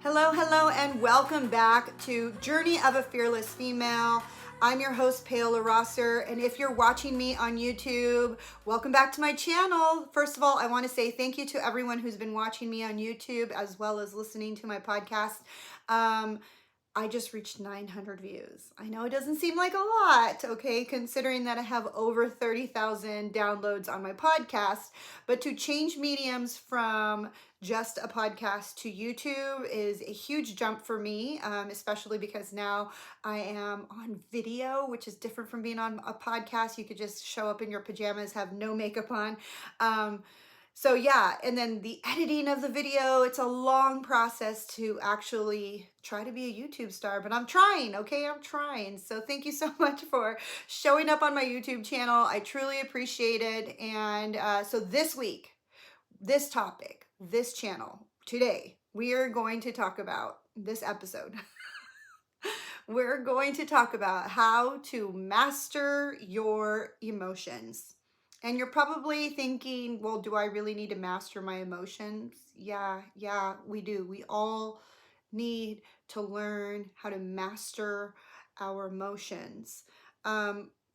Hello, hello, and welcome back to Journey of a Fearless Female. I'm your host, Paola Rosser, and if you're watching me on YouTube, welcome back to my channel. First of all, I want to say thank you to everyone who's been watching me on YouTube as well as listening to my podcast. I just reached 900 views. I know it doesn't seem like a lot, okay, considering that I have over 30,000 downloads on my podcast, but to change mediums from just a podcast to YouTube is a huge jump for me, especially because now I am on video, which is different from being on a podcast. You could just show up in your pajamas, have no makeup on. So yeah, and then the editing of the video, it's a long process to actually try to be a YouTube star, but I'm trying, okay? I'm trying. So thank you so much for showing up on my YouTube channel. I truly appreciate it. And so this week, this topic, this channel, today, we are going to talk about this episode. We're going to talk about how to master your emotions. And you're probably thinking, well, do I really need to master my emotions? Yeah, we do. We all need to learn how to master our emotions.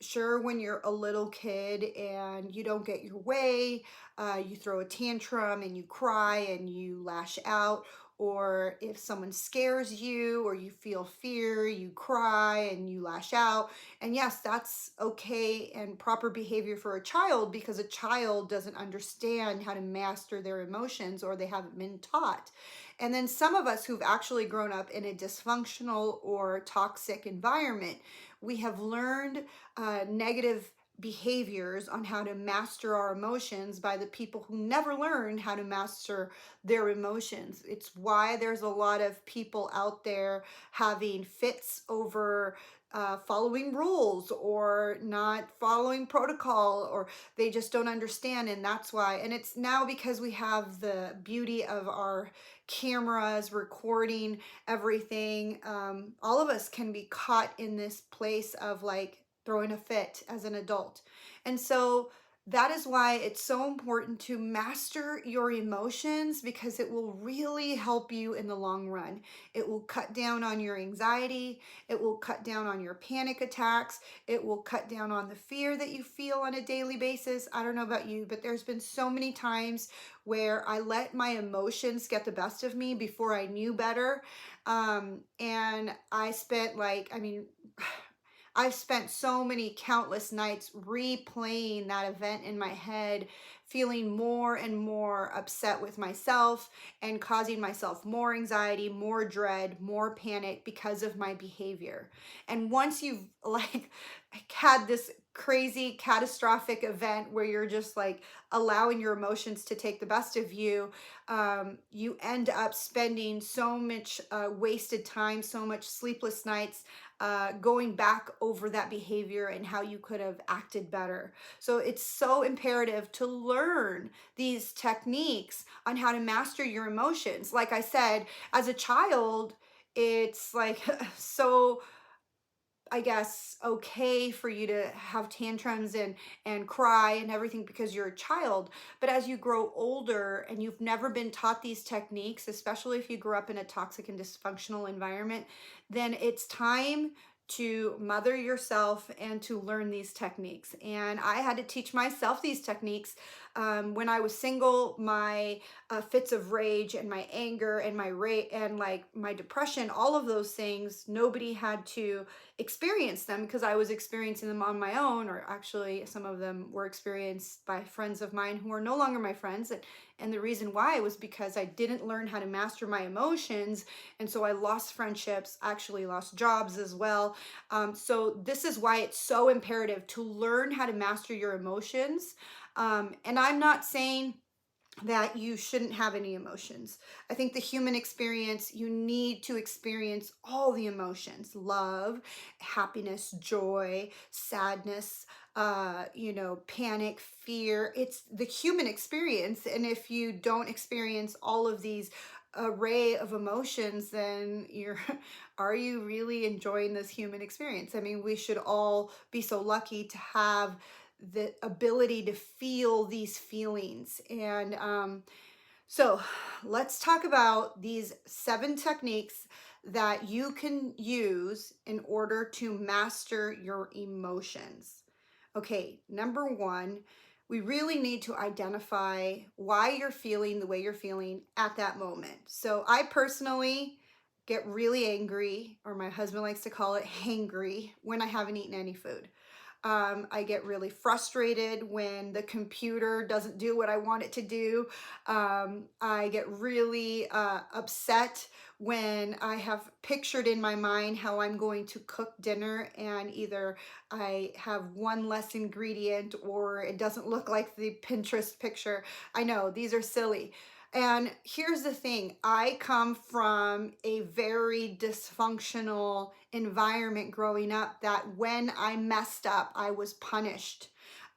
Sure, when you're a little kid and you don't get your way, you throw a tantrum and you cry and you lash out, or if someone scares you or you feel fear, you cry and you lash out. And yes, that's okay and proper behavior for a child because a child doesn't understand how to master their emotions or they haven't been taught. And then some of us who've actually grown up in a dysfunctional or toxic environment, we have learned negative behaviors on how to master our emotions by the people who never learned how to master their emotions. It's why there's a lot of people out there having fits over following rules or not following protocol, or they just don't understand. And that's why. And it's now because we have the beauty of our cameras recording everything. All of us can be caught in this place of like throwing a fit as an adult. And so that is why it's so important to master your emotions, because it will really help you in the long run. It will cut down on your anxiety. It will cut down on your panic attacks. It will cut down on the fear that you feel on a daily basis. I don't know about you, but there's been so many times where I let my emotions get the best of me before I knew better. And I spent I've spent so many countless nights replaying that event in my head, feeling more and more upset with myself and causing myself more anxiety, more dread, more panic because of my behavior. And once you've like had this crazy catastrophic event where you're just like allowing your emotions to take the best of you, you end up spending so much wasted time, so much sleepless nights, going back over that behavior and how you could have acted better. So it's so imperative to learn these techniques on how to master your emotions. Like I said, as a child, it's like so, I guess, okay for you to have tantrums and cry and everything because you're a child. But as you grow older and you've never been taught these techniques, especially if you grew up in a toxic and dysfunctional environment, then it's time to mother yourself and to learn these techniques. And I had to teach myself these techniques when I was single. My fits of rage and my anger and my rage and like my depression, all of those things, nobody had to experience them because I was experiencing them on my own, or actually some of them were experienced by friends of mine who are no longer my friends. And the reason why was because I didn't learn how to master my emotions. And so I lost friendships, actually lost jobs as well. So this is why it's so imperative to learn how to master your emotions. And I'm not saying that you shouldn't have any emotions. I think the human experience, you need to experience all the emotions: love, happiness, joy, sadness, panic, fear. It's the human experience. And if you don't experience all of these array of emotions, then are you really enjoying this human experience? I mean, we should all be so lucky to have the ability to feel these feelings. And So let's talk about these 7 techniques that you can use in order to master your emotions. Okay, number one, we really need to identify why you're feeling the way you're feeling at that moment. So I personally get really angry, or my husband likes to call it hangry, when I haven't eaten any food. I get really frustrated when the computer doesn't do what I want it to do. I get really upset when I have pictured in my mind how I'm going to cook dinner and either I have one less ingredient or it doesn't look like the Pinterest picture. I know these are silly. And here's the thing, I come from a very dysfunctional environment growing up that when I messed up, I was punished.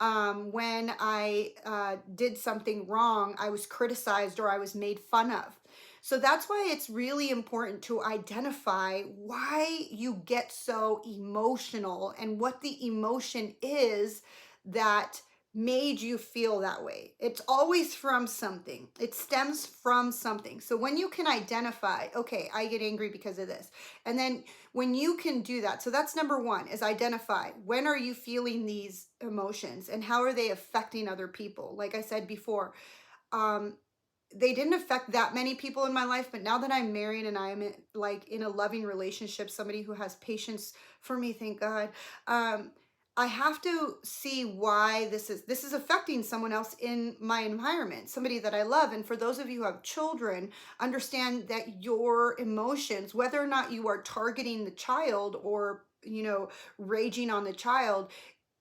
When I did something wrong, I was criticized or I was made fun of. So that's why it's really important to identify why you get so emotional and what the emotion is that made you feel that way. It's always from something. It stems from something. So when you can identify, okay, I get angry because of this. And then when you can do that, so that's number one, is identify when are you feeling these emotions and how are they affecting other people. Like I said before, um, they didn't affect that many people in my life, but now that I'm married and I'm in a loving relationship, somebody who has patience for me, thank God. um I have to see why this is affecting someone else in my environment, somebody that I love. And for those of you who have children, understand that your emotions, whether or not you are targeting the child or raging on the child,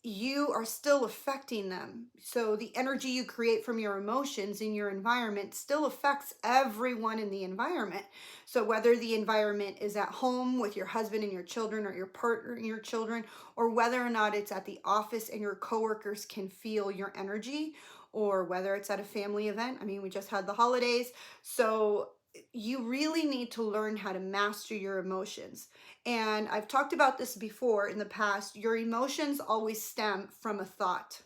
you are still affecting them. So the energy you create from your emotions in your environment still affects everyone in the environment. So whether the environment is at home with your husband and your children or your partner and your children, or whether or not it's at the office and your coworkers can feel your energy, or whether it's at a family event. I mean, we just had the holidays. So you really need to learn how to master your emotions. And I've talked about this before in the past. Your emotions always stem from a thought.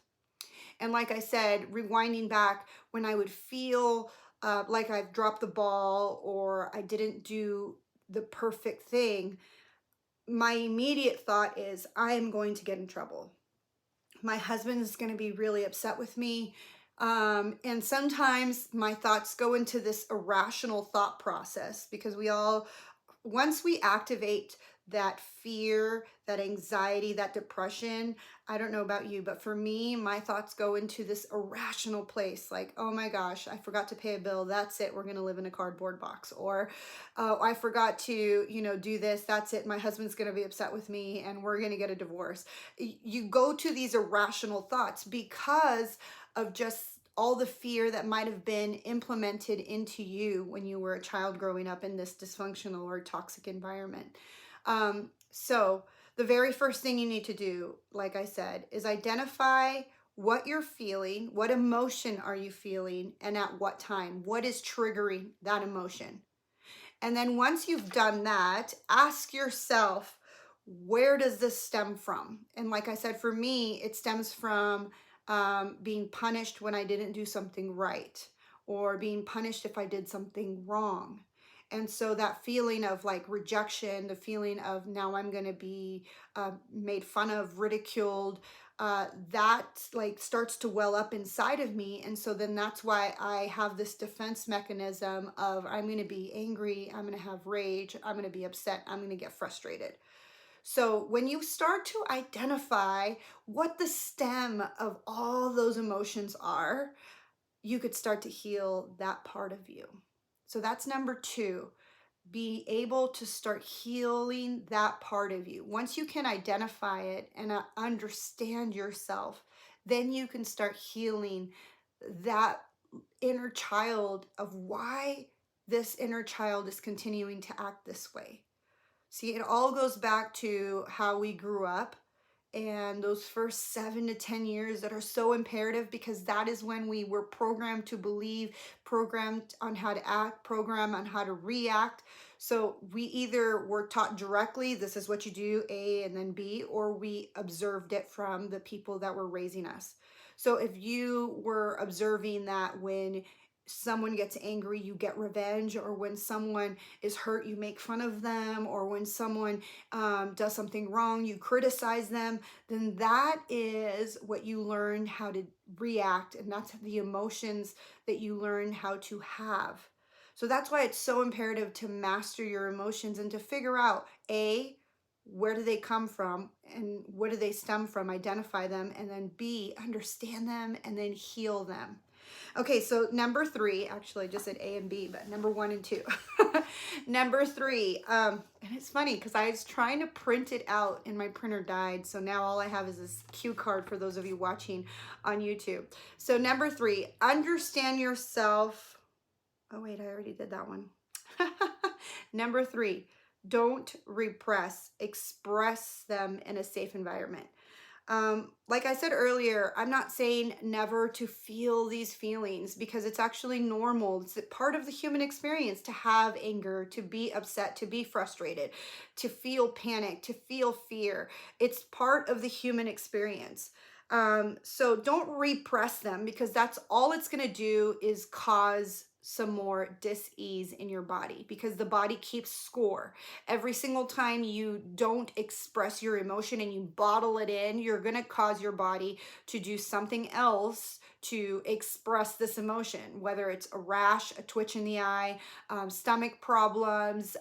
And like I said, rewinding back, when I would feel like I've dropped the ball or I didn't do the perfect thing, my immediate thought is, I am going to get in trouble. My husband is going to be really upset with me. And sometimes my thoughts go into this irrational thought process because once we activate that fear, that anxiety, that depression, I don't know about you, but for me, my thoughts go into this irrational place like, oh my gosh, I forgot to pay a bill. That's it. We're going to live in a cardboard box. Or, oh, I forgot to, do this. That's it. My husband's going to be upset with me and we're going to get a divorce. You go to these irrational thoughts because of just all the fear that might have been implemented into you when you were a child growing up in this dysfunctional or toxic environment. So the very first thing you need to do, like I said, is identify what you're feeling, what emotion are you feeling, and at what time. What is triggering that emotion? And then once you've done that, ask yourself, where does this stem from? And like I said, for me, it stems from being punished when I didn't do something right, or being punished if I did something wrong. And so that feeling of like rejection, the feeling of now I'm going to be made fun of, ridiculed, that like starts to well up inside of me. And so then that's why I have this defense mechanism of, I'm going to be angry, I'm going to have rage, I'm going to be upset, I'm going to get frustrated. So when you start to identify what the stem of all those emotions are, you could start to heal that part of you. So that's number two, be able to start healing that part of you. Once you can identify it and understand yourself, then you can start healing that inner child of why this inner child is continuing to act this way. See, it all goes back to how we grew up and those first 7 to 10 years that are so imperative, because that is when we were programmed to believe, programmed on how to act, programmed on how to react. So we either were taught directly, this is what you do, A and then B, or we observed it from the people that were raising us. So if you were observing that when someone gets angry, you get revenge, or when someone is hurt, you make fun of them, or when someone does something wrong, you criticize them, then that is what you learn how to react, and that's the emotions that you learn how to have. So that's why it's so imperative to master your emotions and to figure out, A, where do they come from and what do they stem from, identify them, and then B, understand them and then heal them. Okay, so number 3, actually I just said A and B, but number 1 and 2. Number 3, and it's funny because I was trying to print it out and my printer died, so now all I have is this cue card for those of you watching on YouTube. So number 3, understand yourself. Oh wait, I already did that one. Number 3, don't repress, express them in a safe environment. Like I said earlier, I'm not saying never to feel these feelings because it's actually normal. It's part of the human experience to have anger, to be upset, to be frustrated, to feel panic, to feel fear. It's part of the human experience. So don't repress them because that's all it's going to do is cause some more dis-ease in your body because the body keeps score. Every single time you don't express your emotion and you bottle it in, you're going to cause your body to do something else to express this emotion, whether it's a rash, a twitch in the eye, stomach problems.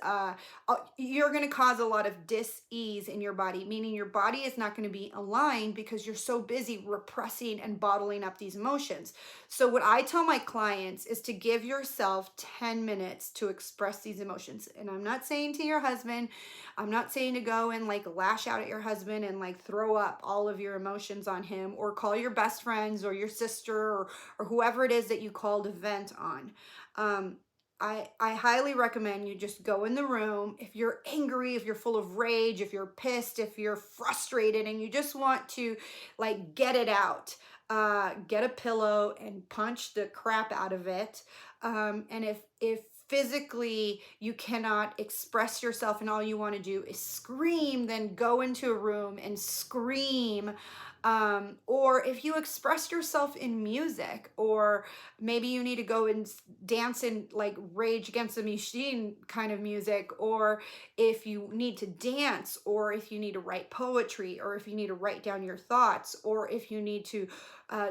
You're going to cause a lot of dis-ease in your body, meaning your body is not going to be aligned because you're so busy repressing and bottling up these emotions. So what I tell my clients is to give yourself 10 minutes to express these emotions. And I'm not saying to your husband, I'm not saying to go and like lash out at your husband and like throw up all of your emotions on him, or call your best friends or your sister or whoever it is that you call to vent on. I highly recommend you just go in the room. If you're angry, if you're full of rage, if you're pissed, if you're frustrated and you just want to like get it out, get a pillow and punch the crap out of it. And if physically you cannot express yourself and all you want to do is scream, then go into a room and scream. Or if you express yourself in music, or maybe you need to go and dance in like Rage Against the Machine kind of music, or if you need to dance, or if you need to write poetry, or if you need to write down your thoughts, or if you need to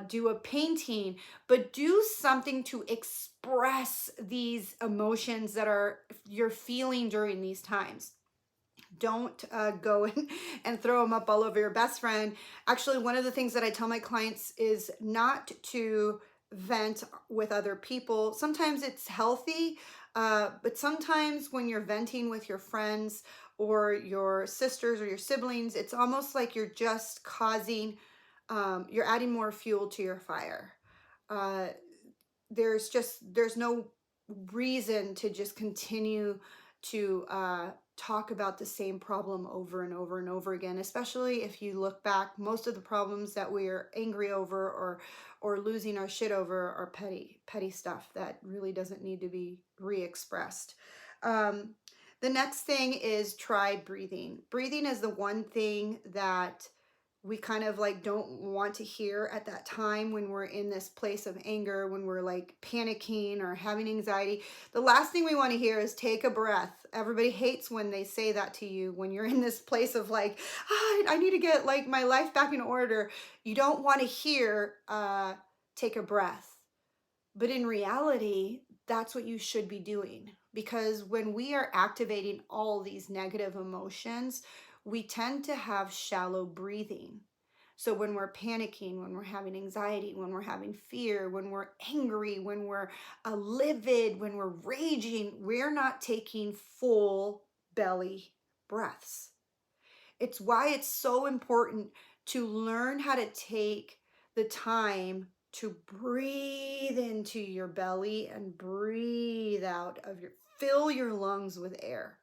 do a painting, but do something to express these emotions that you're feeling during these times. Don't go and throw them up all over your best friend. Actually, one of the things that I tell my clients is not to vent with other people. Sometimes it's healthy, but sometimes when you're venting with your friends or your sisters or your siblings, it's almost like you're just causing, you're adding more fuel to your fire. There's no reason to just continue to talk about the same problem over and over and over again, especially if you look back. Most of the problems that we are angry over or losing our shit over are petty stuff that really doesn't need to be re-expressed. The next thing is try breathing. Breathing is the one thing that we kind of like don't want to hear at that time when we're in this place of anger, when we're like panicking or having anxiety. The last thing we want to hear is take a breath. Everybody hates when they say that to you when you're in this place of like, I need to get like my life back in order. You don't want to hear take a breath. But in reality, that's what you should be doing, because when we are activating all these negative emotions, we tend to have shallow breathing. So when we're panicking, when we're having anxiety, when we're having fear, when we're angry, when we're livid, when we're raging, we're not taking full belly breaths. It's why it's so important to learn how to take the time to breathe into your belly and breathe out of fill your lungs with air.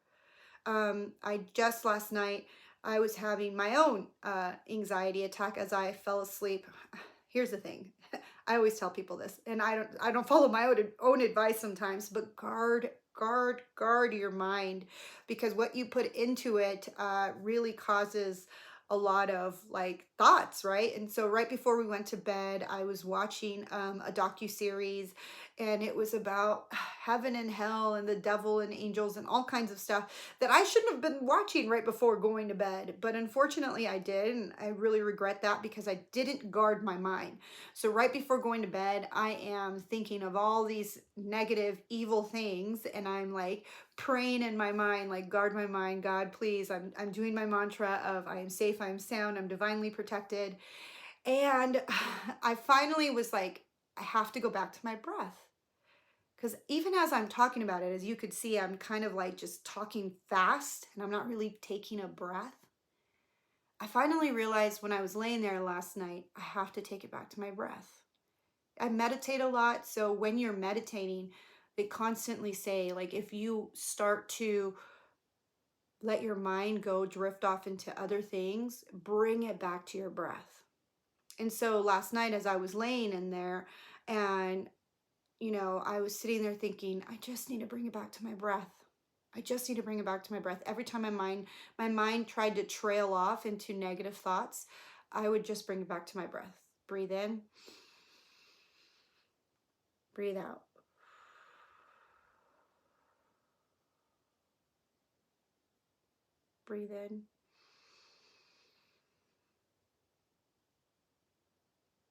I just last night, I was having my own anxiety attack as I fell asleep. Here's the thing. I always tell people this, and I don't follow my own advice sometimes, but guard your mind, because what you put into it really causes a lot of like thoughts, right? And so right before we went to bed, I was watching a docu-series, and it was about heaven and hell and the devil and angels and all kinds of stuff that I shouldn't have been watching right before going to bed. But unfortunately I did, and I really regret that because I didn't guard my mind. So right before going to bed, I am thinking of all these negative, evil things, and I'm like praying in my mind, like, guard my mind, God, please. I'm doing my mantra of I am safe, I am sound, I'm divinely protected. And I finally was like, I have to go back to my breath. Because even as I'm talking about it, as you could see, I'm kind of like just talking fast and I'm not really taking a breath. I finally realized when I was laying there last night, I have to take it back to my breath. I meditate a lot. So when you're meditating, they constantly say, like, if you start to let your mind go drift off into other things, bring it back to your breath. And so last night, as I was laying in there and, I was sitting there thinking, I just need to bring it back to my breath. I just need to bring it back to my breath. Every time my mind tried to trail off into negative thoughts, I would just bring it back to my breath. Breathe in, breathe out. Breathe in,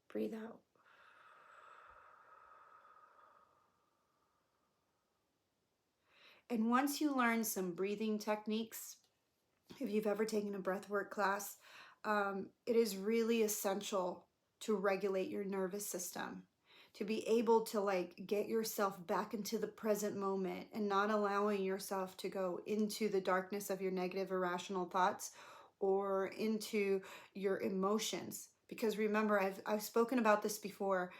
breathe out. And once you learn some breathing techniques, if you've ever taken a breathwork class, it is really essential to regulate your nervous system, to be able to like get yourself back into the present moment and not allowing yourself to go into the darkness of your negative irrational thoughts or into your emotions. Because remember, I've spoken about this before,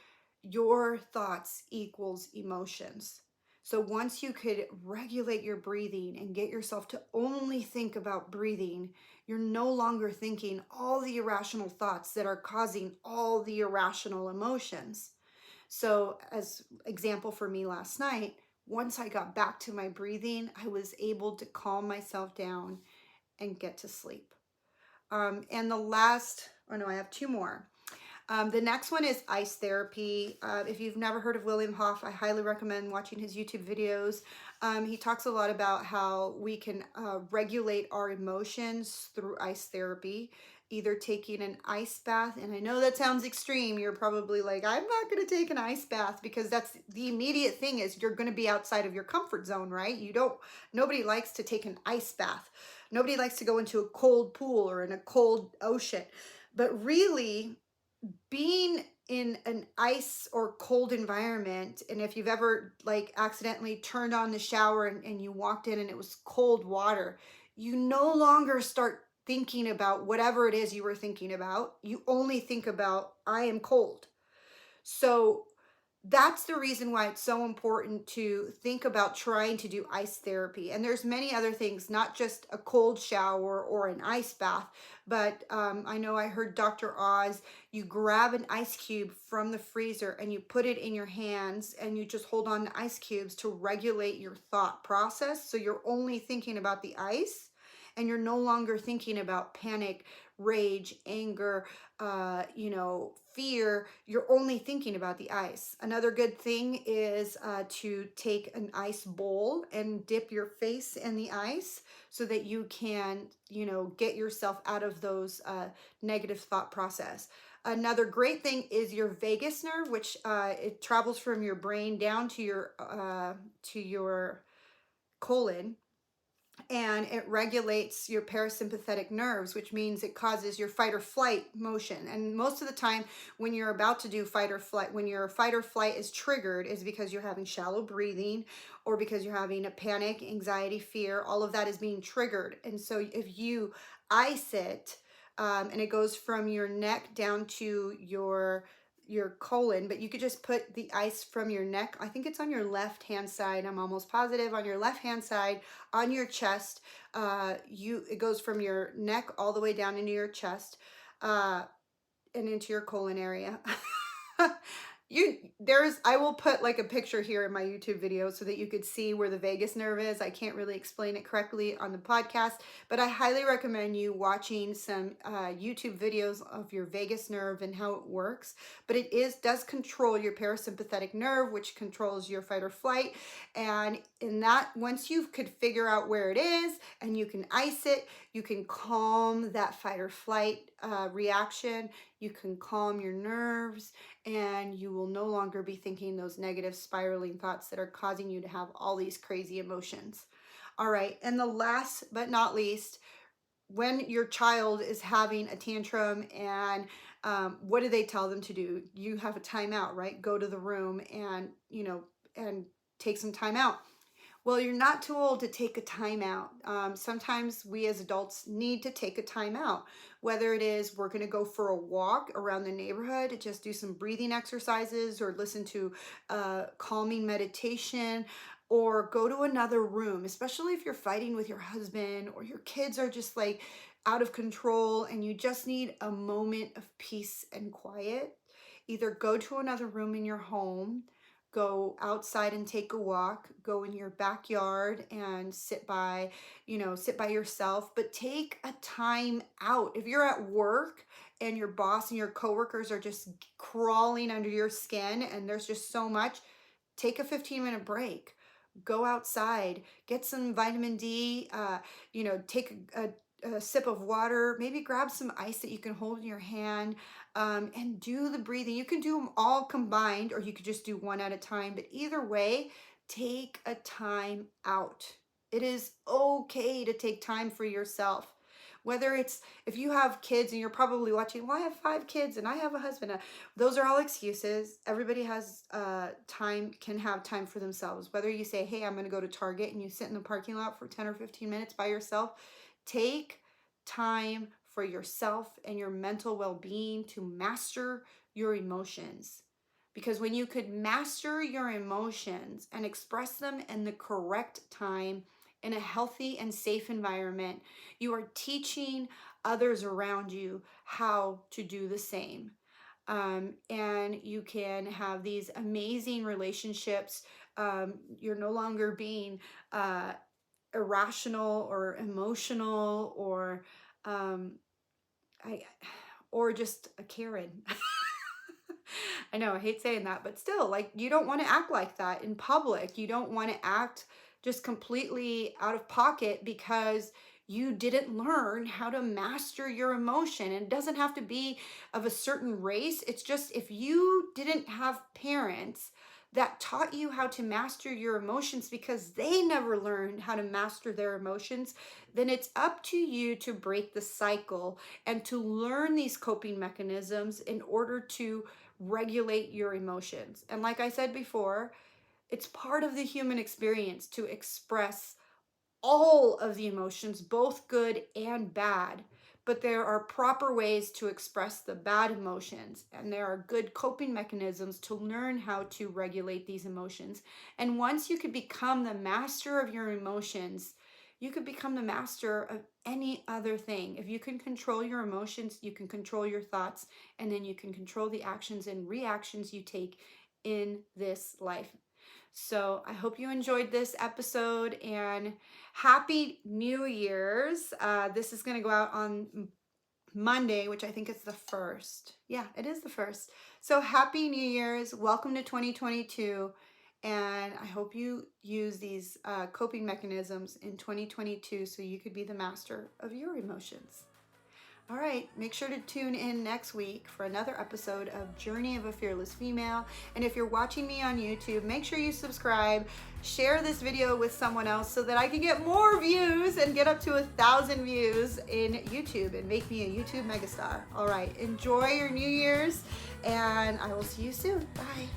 your thoughts equals emotions. So once you could regulate your breathing and get yourself to only think about breathing, you're no longer thinking all the irrational thoughts that are causing all the irrational emotions. So as example for me last night, once I got back to my breathing, I was able to calm myself down and get to sleep. And the last, oh no, I have two more. The next one is ice therapy. If you've never heard of William Hoff, I highly recommend watching his YouTube videos. He talks a lot about how we can regulate our emotions through ice therapy, either taking an ice bath. And I know that sounds extreme. You're probably like, I'm not going to take an ice bath, because that's the immediate thing is you're going to be outside of your comfort zone, right? Nobody likes to take an ice bath. Nobody likes to go into a cold pool or in a cold ocean. But really, being in an ice or cold environment, and if you've ever like accidentally turned on the shower and you walked in and it was cold water, you no longer start thinking about whatever it is you were thinking about. You only think about, I am cold. So that's the reason why it's so important to think about trying to do ice therapy. And there's many other things, not just a cold shower or an ice bath, but I know I heard Dr. Oz, you grab an ice cube from the freezer and you put it in your hands and you just hold on to ice cubes to regulate your thought process. So you're only thinking about the ice and you're no longer thinking about panic, rage, anger, fear. You're only thinking about the ice. Another good thing is to take an ice bowl and dip your face in the ice so that you can, get yourself out of those negative thought process. Another great thing is your vagus nerve, which it travels from your brain down to your colon, and it regulates your parasympathetic nerves, which means it causes your fight or flight motion. And most of the time when you're about to do fight or flight, when your fight or flight is triggered, is because you're having shallow breathing or because you're having a panic, anxiety, fear. All of that is being triggered. And so if you ice it, and it goes from your neck down to your colon, but you could just put the ice from your neck. I think it's on your left hand side. I'm almost positive on your left hand side on your chest. It goes from your neck all the way down into your chest, and into your colon area. I will put like a picture here in my YouTube video so that you could see where the vagus nerve is. I can't really explain it correctly on the podcast, but I highly recommend you watching some YouTube videos of your vagus nerve and how it works. But it does control your parasympathetic nerve, which controls your fight or flight. And in that, once you could figure out where it is and you can ice it, you can calm that fight or flight reaction. You can calm your nerves, and you will no longer be thinking those negative spiraling thoughts that are causing you to have all these crazy emotions. All right, and the last but not least, when your child is having a tantrum and what do they tell them to do? You have a timeout, right? Go to the room and, and take some time out. Well, you're not too old to take a time out. Sometimes we as adults need to take a time out, whether it is we're going to go for a walk around the neighborhood, just do some breathing exercises or listen to calming meditation, or go to another room, especially if you're fighting with your husband or your kids are just like out of control and you just need a moment of peace and quiet. Either go to another room in your home, go outside and take a walk, go in your backyard and sit by yourself, but take a time out. If you're at work and your boss and your coworkers are just crawling under your skin and there's just so much, take a 15-minute break. Go outside, get some vitamin D, take a sip of water, maybe grab some ice that you can hold in your hand, and do the breathing. You can do them all combined, or you could just do one at a time. But either way, take a time out. It is okay to take time for yourself. Whether it's, if you have kids and you're probably watching, well, I have 5 kids and I have a husband. Those are all excuses. Everybody has can have time for themselves. Whether you say, hey, I'm going to go to Target, and you sit in the parking lot for 10 or 15 minutes by yourself, take time for yourself and your mental well-being to master your emotions. Because when you could master your emotions and express them in the correct time, in a healthy and safe environment, you are teaching others around you how to do the same. And you can have these amazing relationships. You're no longer being irrational or emotional or just a Karen. I know, I hate saying that, but still, like, you don't want to act like that in public. You don't want to act just completely out of pocket because you didn't learn how to master your emotion. And it doesn't have to be of a certain race. It's just, if you didn't have parents that taught you how to master your emotions because they never learned how to master their emotions, then it's up to you to break the cycle and to learn these coping mechanisms in order to regulate your emotions. And like I said before, it's part of the human experience to express all of the emotions, both good and bad. But there are proper ways to express the bad emotions, and there are good coping mechanisms to learn how to regulate these emotions. And once you could become the master of your emotions, you could become the master of any other thing. If you can control your emotions, you can control your thoughts, and then you can control the actions and reactions you take in this life. So I hope you enjoyed this episode, and Happy New Year's. This is going to go out on Monday, which I think is the 1st. Yeah, it is the 1st. So Happy New Year's. Welcome to 2022. And I hope you use these coping mechanisms in 2022 so you could be the master of your emotions. All right, make sure to tune in next week for another episode of Journey of a Fearless Female. And if you're watching me on YouTube, make sure you subscribe, share this video with someone else so that I can get more views and get up to 1,000 views in YouTube and make me a YouTube megastar. All right, enjoy your New Year's, and I will see you soon. Bye.